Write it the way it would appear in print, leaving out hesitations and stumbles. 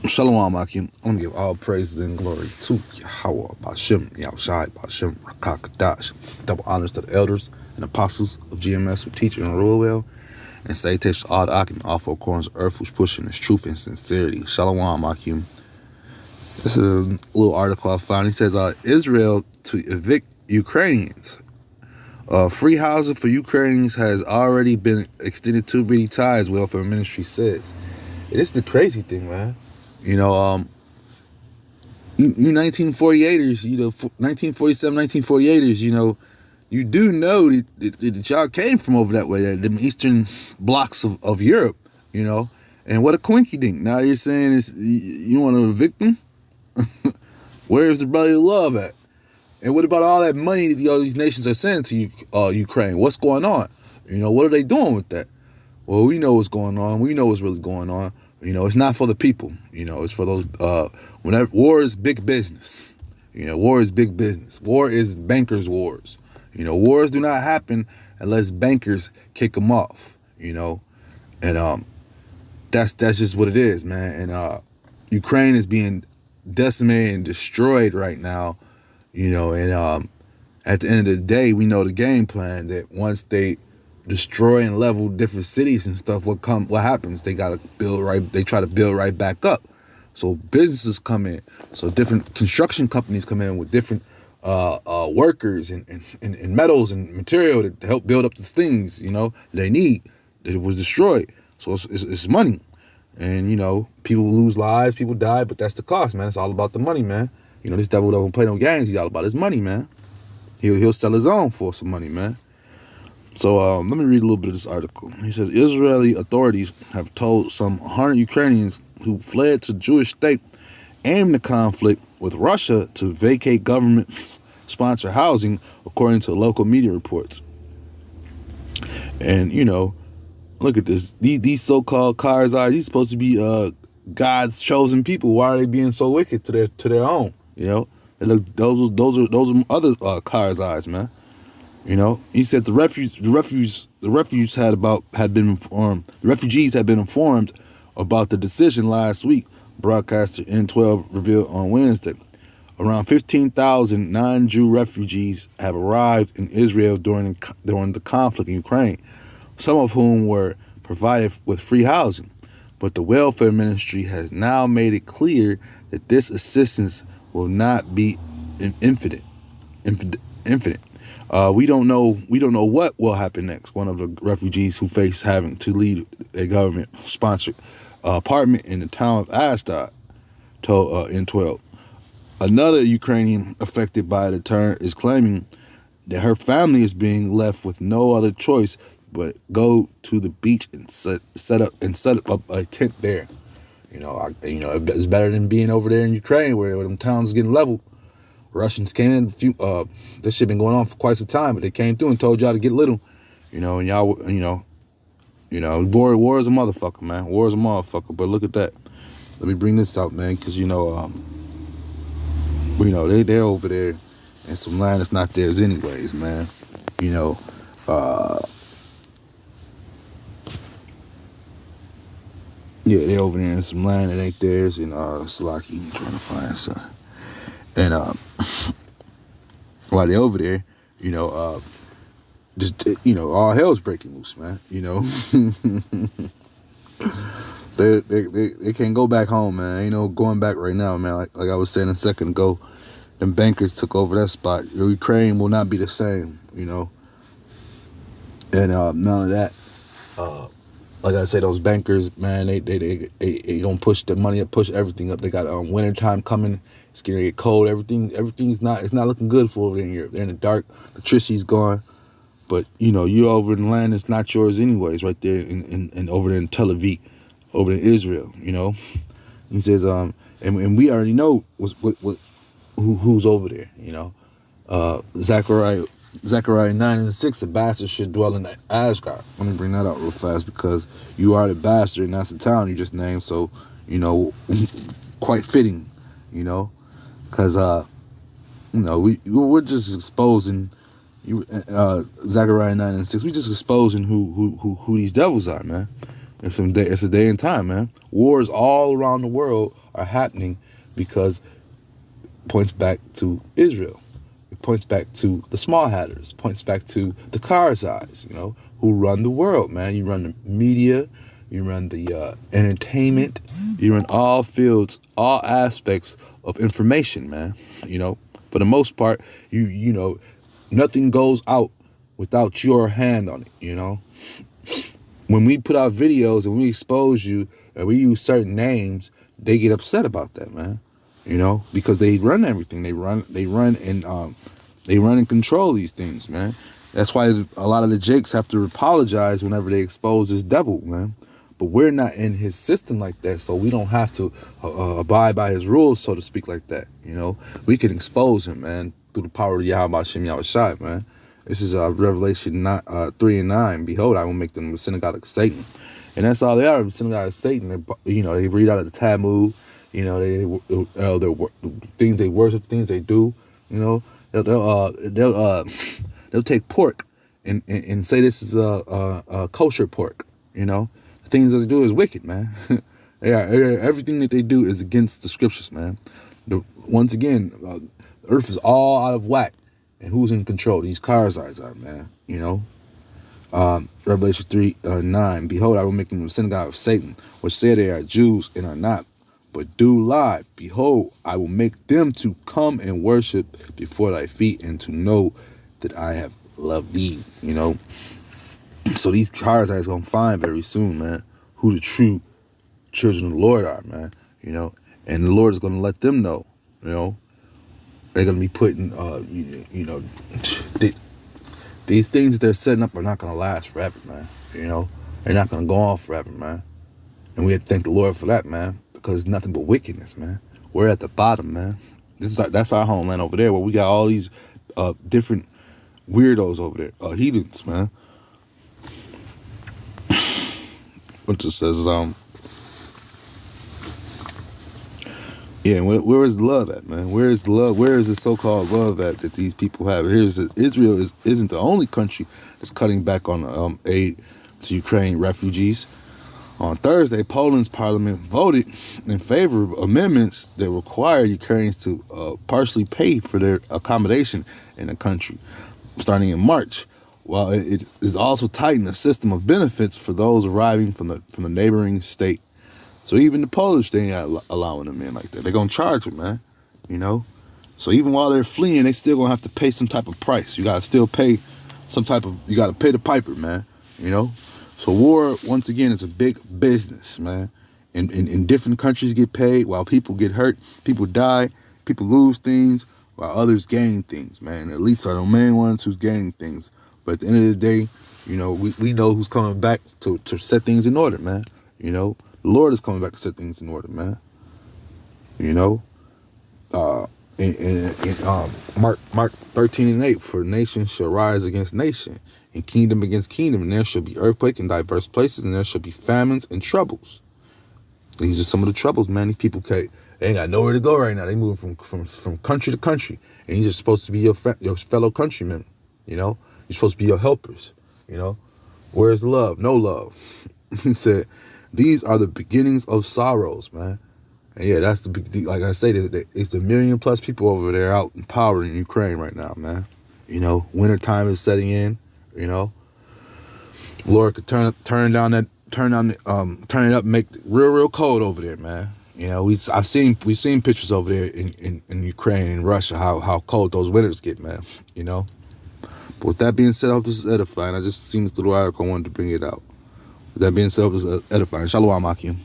Shalom, Akim. I'm gonna give all praises and glory to Yahweh, Bashem, Yahushai, Bashem, Rakakadash. Double honors to the elders and apostles of GMS who teach and rule well. And salutation to all the Akim, all four corners of earth who's pushing this truth and sincerity. Shalom, Akim. This is a little article I found. He says, Israel to evict Ukrainians. Free housing for Ukrainians has already been extended to Biddy Ties, Welfare Ministry says. It is the crazy thing, man. You know, you 1948ers, 1947, 1948ers, you do know that y'all came from over that way, the eastern blocks of Europe, and what a quinky dink. Now you're saying is you want to evict them? Where's the brotherly love at? And what about all that money that all these nations are sending to Ukraine? What's going on? What are they doing with that? Well, we know what's going on. We know what's really going on. It's not for the people. It's for those. Whenever war is big business. War is big business. War is bankers' wars. Wars do not happen unless bankers kick them off. And that's just what it is, man. And Ukraine is being decimated and destroyed right now. And at the end of the day, we know the game plan that once they destroy and level different cities and stuff, what happens? They try to build right back up. So businesses come in. So different construction companies come in with different workers and metals and material to help build up these things, they need, that it was destroyed. So it's money. And, people lose lives, people die, but that's the cost, man. It's all about the money, man. This devil don't play no games. He's all about his money, man. He'll sell his own for some money, man. So let me read a little bit of this article. He says, Israeli authorities have told some 100 Ukrainians who fled to Jewish state aimed the conflict with Russia to vacate government-sponsored housing, according to local media reports. And, look at this. These so-called Karzais, these supposed to be God's chosen people. Why are they being so wicked to their own? They look, those are other Karzais, man. He said the refugees had been informed about the decision last week. Broadcaster N12 revealed on Wednesday. Around 15,000 non-Jew refugees have arrived in Israel during the conflict in Ukraine, some of whom were provided with free housing. But the welfare ministry has now made it clear that this assistance will not be infinite. We don't know what will happen next. One of the refugees who faced having to leave a government-sponsored apartment in the town of Ashdod told N12. Another Ukrainian affected by the turn is claiming that her family is being left with no other choice but go to the beach and set up a tent there. It's better than being over there in Ukraine where them towns getting leveled. Russians came in this shit been going on for quite some time, but they came through and told y'all to get little, and y'all, war is a motherfucker, man. War is a motherfucker. But look at that. Let me bring this out, man, because they're over there in some land that's not theirs anyways, man. Yeah, they're over there in some land that ain't theirs, and Slaki trying to find some. And while they're over there, all hell's breaking loose, man. They can't go back home, man. Ain't no going back right now, man. Like I was saying a second ago, them bankers took over that spot. Ukraine will not be the same, And none of that. Like I say, those bankers, man, they gonna push the money up, push everything up. They got wintertime coming. It's gonna get cold. It's not looking good for over there in Europe. They're in the dark. Electricity's gone. But you're over in the land that's not yours anyways, right there in over there in Tel Aviv, over in Israel. He says, and we already know who's over there. Zechariah 9:6, the bastard should dwell in Asgard. Let me bring that out real fast because you are the bastard and that's the town you just named. So, quite fitting, because, we're just exposing Zechariah 9:6. We're just exposing who these devils are, man. It's a day and time, man. Wars all around the world are happening because it points back to Israel. It points back to the small hatters, points back to the Karzais, who run the world, man. You run the media, you run the entertainment, you run all fields, all aspects of information, man. For the most part, nothing goes out without your hand on it, When we put out videos and we expose you and we use certain names, they get upset about that, man. Because they run everything. They run and control these things, man. That's why a lot of the Jakes have to apologize whenever they expose this devil, man. But we're not in his system like that, so we don't have to abide by his rules, so to speak, like that. We can expose him, man, through the power of Yahweh Shem Yahushai, man. This is Revelation 3 and 9. Behold, I will make them the synagogue of Satan. And that's all they are, the synagogue of Satan. They read out of the Talmud. Their things they worship, things they do. They'll take pork and say this is a kosher pork. The things that they do is wicked, man. Everything that they do is against the scriptures, man. Once again, the earth is all out of whack. And who's in control? These Karzais are, man. Revelation 3, 9. Behold, I will make them the synagogue of Satan, which say they are Jews and are not, but do lie. Behold, I will make them to come and worship before thy feet, and to know that I have loved thee. So these Karzais gonna find very soon, man, who the true children of the Lord are, man. And the Lord is gonna let them know. They're gonna be putting, these things that they're setting up are not gonna last forever, man. They're not gonna go on forever, man. And we have to thank the Lord for that, man, because it's nothing but wickedness, man. We're at the bottom, man. That's our homeland over there, where we got all these different weirdos over there, heathens, man. What it says, where is the love at, man? Where is the love? Where is the so-called love at that these people have? Israel isn't the only country that's cutting back on aid to Ukraine refugees. On Thursday, Poland's parliament voted in favor of amendments that require Ukrainians to partially pay for their accommodation in the country starting in March, while it is also tightening the system of benefits for those arriving from the neighboring state. So even the Polish, they ain't allowing them in like that. They're going to charge them, man. So even while they're fleeing, they still going to have to pay some type of price. You got to still pay you got to pay the piper, man. So war, once again, is a big business, man. In different countries get paid while people get hurt, people die, people lose things while others gain things, man. The elites are the main ones who's gaining things. But at the end of the day, we know who's coming back to set things in order, man. The Lord is coming back to set things in order, man. Mark 13 and 8, for nation shall rise against nation, and kingdom against kingdom, and there shall be earthquake in diverse places, and there shall be famines and troubles. These are some of the troubles, man. These people they ain't got nowhere to go right now. They moving from country to country, and you're supposed to be your fellow countrymen. You're supposed to be your helpers. Where's love? No love. He said, these are the beginnings of sorrows, man. And yeah, that's the big, like I say, it's the 1 million+ people over there out in power in Ukraine right now, man. Winter time is setting in. Lord could turn it up, and make it real cold over there, man. We've seen pictures over there in Ukraine and Russia how cold those winters get, man. But with that being said, I hope this is edifying. I just seen this little article, I wanted to bring it out. With that being said, I hope this is edifying. Shalom, Akim.